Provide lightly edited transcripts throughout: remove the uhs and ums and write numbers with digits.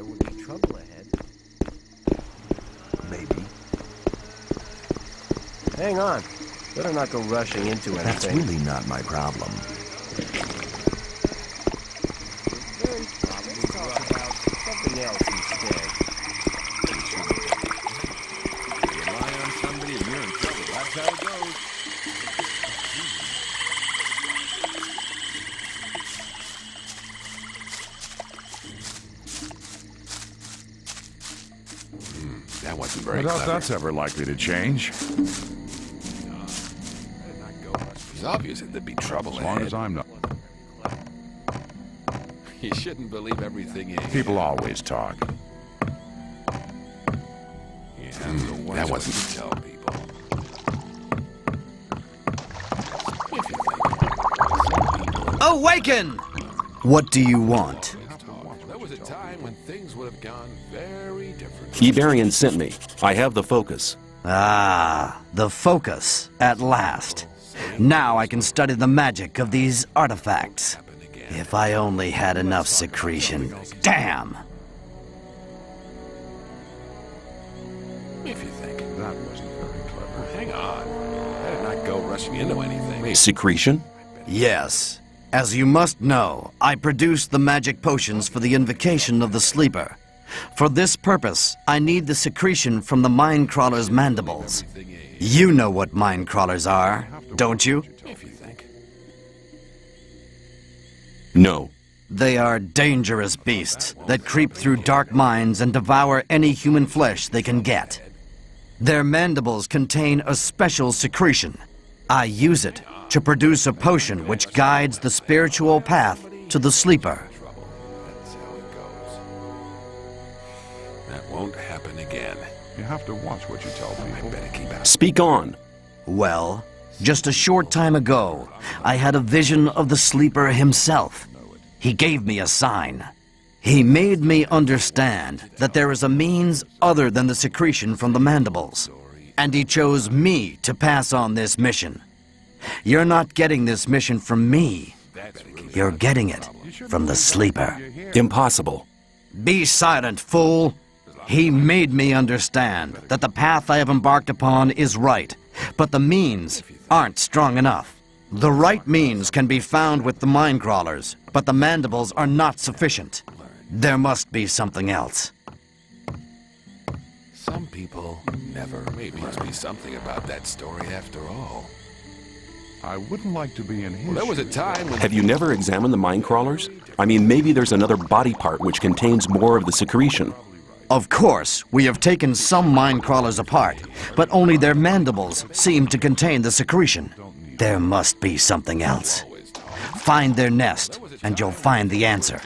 there would be trouble ahead. Maybe. Hang on. Better not go rushing into anything. That's really not my problem. Very probably. Let's talk about something else instead. You rely on somebody and you're in trouble. That's how it goes. That wasn't very I doubt clever. that's ever likely to change. It's obvious that there'd be trouble As long ahead. as I'm not. You shouldn't believe everything you hear. People always talk. That wasn't to tell people. If you think. Awaken! What do you want? There was a time when things would have gone very different. Iberian sent me. I have the focus. Ah, the focus, at last. Now I can study the magic of these artifacts. If I only had enough secretion. Damn! If you think. That wasn't very clever. Hang on. Better not go rushing into anything. Secretion? Yes. As you must know, I produced the magic potions for the invocation of the sleeper. For this purpose, I need the secretion from the mine crawler's mandibles. You know what mine crawlers are, don't you? If you think. No. They are dangerous beasts that creep through dark mines and devour any human flesh they can get. Their mandibles contain a special secretion. I use it to produce a potion which guides the spiritual path to the sleeper. That's how it goes. That won't happen again. You have to watch what you tell I people. better keep out. Speak on. Well, just a short time ago, I had a vision of the sleeper himself. He gave me a sign. He made me understand that there is a means other than the secretion from the mandibles. And he chose me to pass on this mission. You're not getting this mission from me. You're getting it from the sleeper. Impossible. Be silent, fool! He made me understand that the path I have embarked upon is right, but the means aren't strong enough. The right means can be found with the mine crawlers, but the mandibles are not sufficient. There must be something else. Some people never. Maybe must be something about that story after all. I wouldn't like to be in his Well, there was a shoes. time when. Have you never examined the mine crawlers? I mean, maybe there's another body part which contains more of the secretion. Of course, we have taken some mine crawlers apart, but only their mandibles seem to contain the secretion. There must be something else. Find their nest, and you'll find the answer.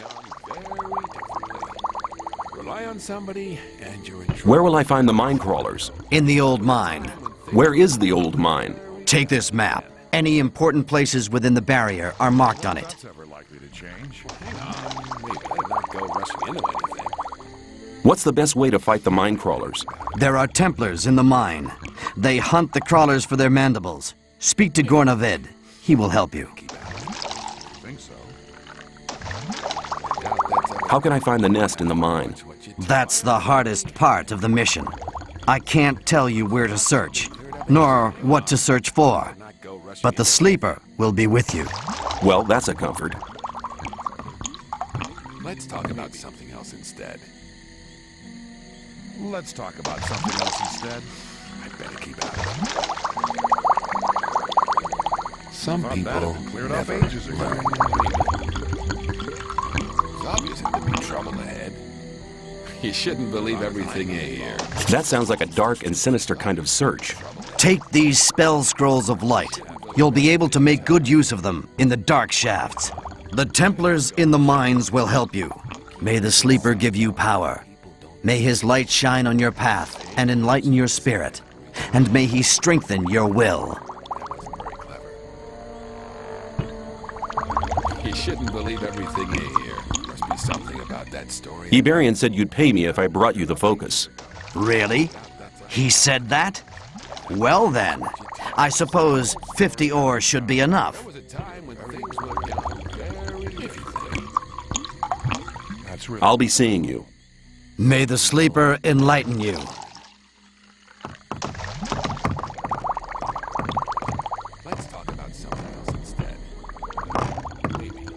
Rely on somebody, and you're in trouble. Where will I find the mine crawlers? In the old mine. Where is the old mine? Take this map. Any important places within the barrier are marked on it. That's ever likely to change. Hang on. We better not go rushing into anything. What's the best way to fight the mine crawlers? There are Templars in the mine. They hunt the crawlers for their mandibles. Speak to Gornavid. He will help you. I think so. How can I find the nest in the mine? That's the hardest part of the mission. I can't tell you where to search, nor what to search for. But the sleeper will be with you. Well, that's a comfort. Let's talk about something else instead. Let's talk about something else instead. I better keep out of it. Some Thought that people had been cleared up never ages ago. learn. It's obvious that there'd be trouble ahead. You shouldn't believe everything you hear. That sounds like a dark and sinister kind of search. Take these spell scrolls of light. You'll be able to make good use of them in the dark shafts. The Templars in the mines will help you. May the sleeper give you power. May his light shine on your path and enlighten your spirit. And may he strengthen your will. You shouldn't believe everything you hear. Must be something about that story. Iberian said you'd pay me if I brought you the focus. Really? He said that? Well then, I suppose 50 ore should be enough. There was a time when things would have gone very differently. That's really. I'll be seeing you. May the sleeper enlighten you. Let's talk about something else instead. Maybe.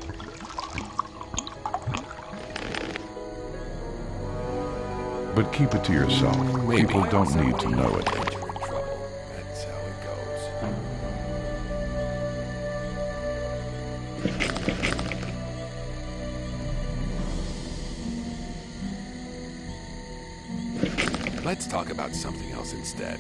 But keep it to yourself. Maybe. People don't need to know it. You're in trouble. That's how it goes. Let's talk about something else instead.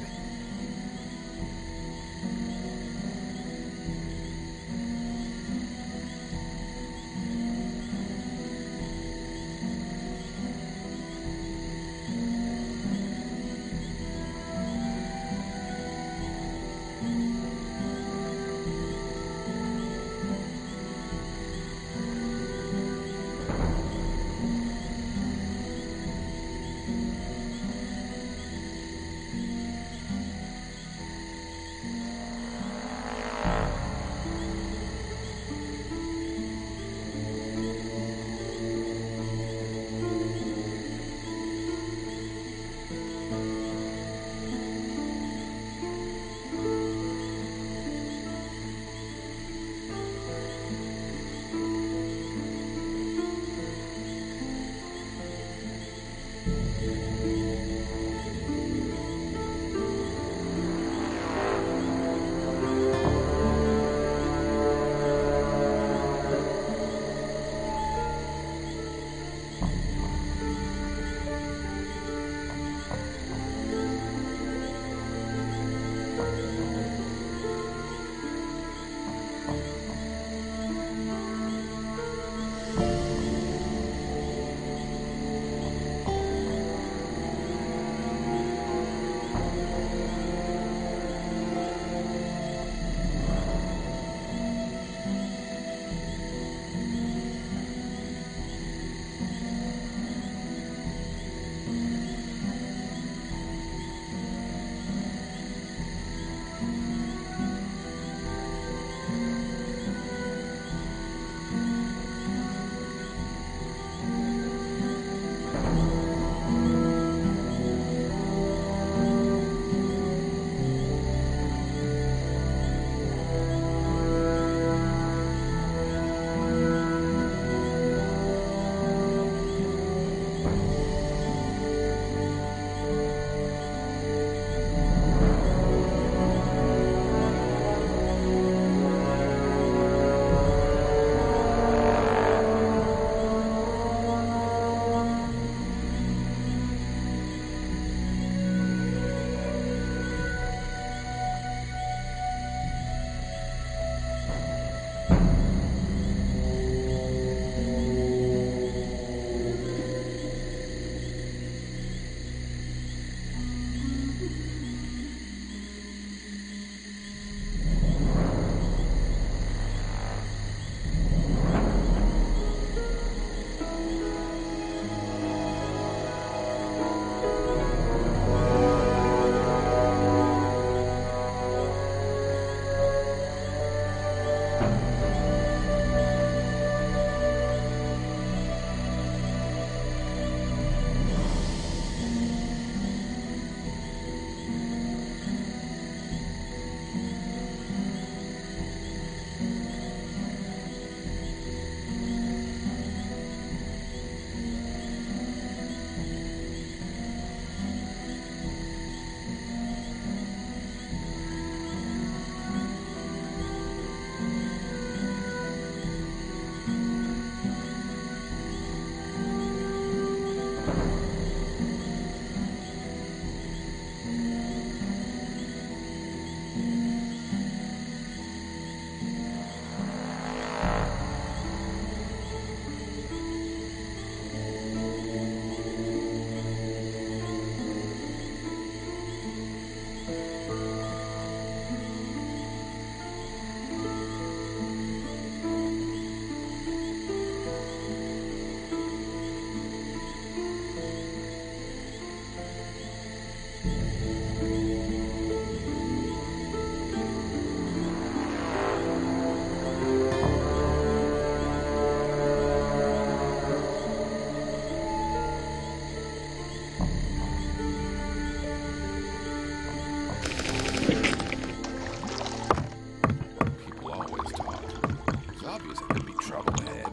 obvious it could be trouble ahead.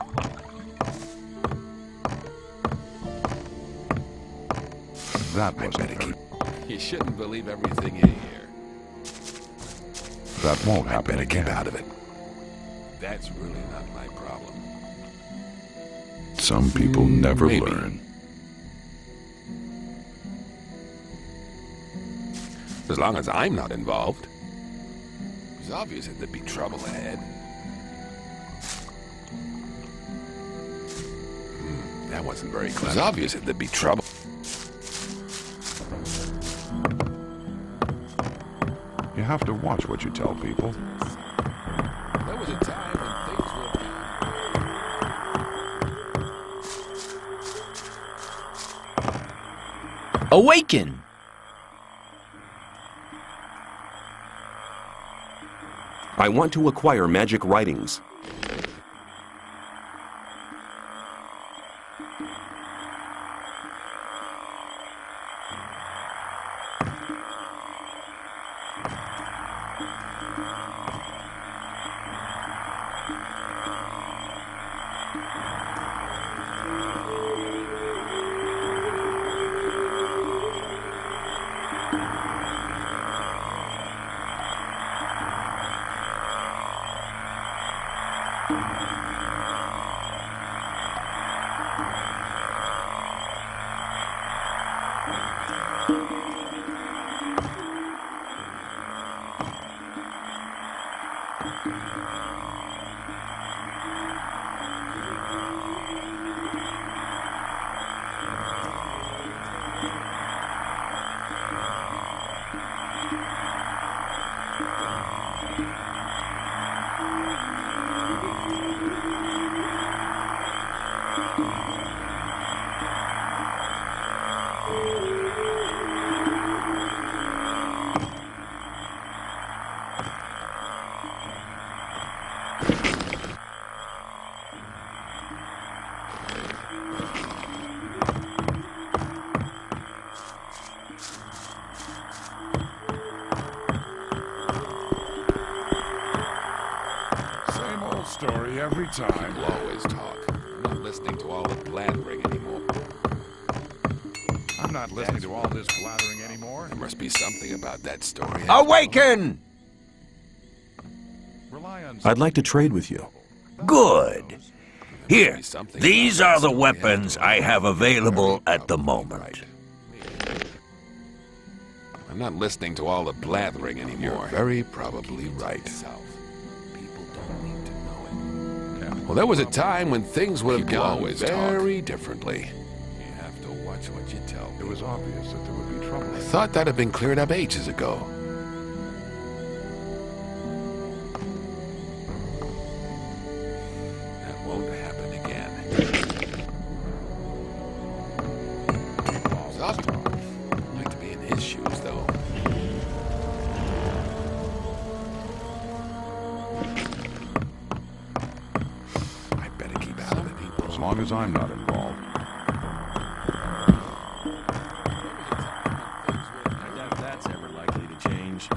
That I wasn't better very... keep... You shouldn't believe everything you hear. That won't I happen better again. keep out of it. That's really not my problem. Some people never Maybe. learn. As long as I'm not involved. It's obvious that there'd be trouble ahead. That wasn't very clever. It's obvious that there'd be trouble. You have to watch what you tell people. There was a time when things were... Awaken! I want to acquire magic writings. Same old story every time. People always talk. I'm not listening to all the blathering anymore. I'm not listening to all this blathering anymore. There must be something about that story. Awaken! Rely on I'd like to trade with you. Good. Here, Something these about are the that story weapons I have available at the moment. I'm not listening to all the blathering anymore. You're very probably right. Well, there was a time when things would have gone very differently. You have to watch what you tell It was obvious that there would be trouble. I thought that had been cleared up ages ago. That won't happen again. I'd like to be in his shoes, though. I better keep out of it, people. As long as I'm not involved. I doubt that's ever likely to change.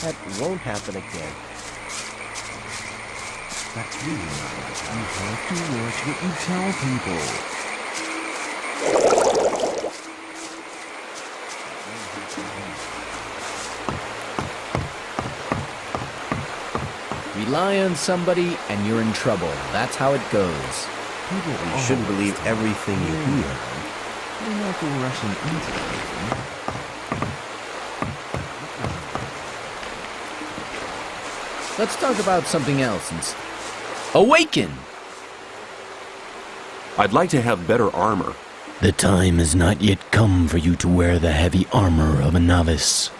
That won't happen again. That's really not right. You have to watch what you tell people. Rely on somebody and you're in trouble. That's how it goes. People shouldn't believe everything you hear. They not go rushing into everything. Let's talk about something else instead. Awaken! I'd like to have better armor. The time has not yet come for you to wear the heavy armor of a novice.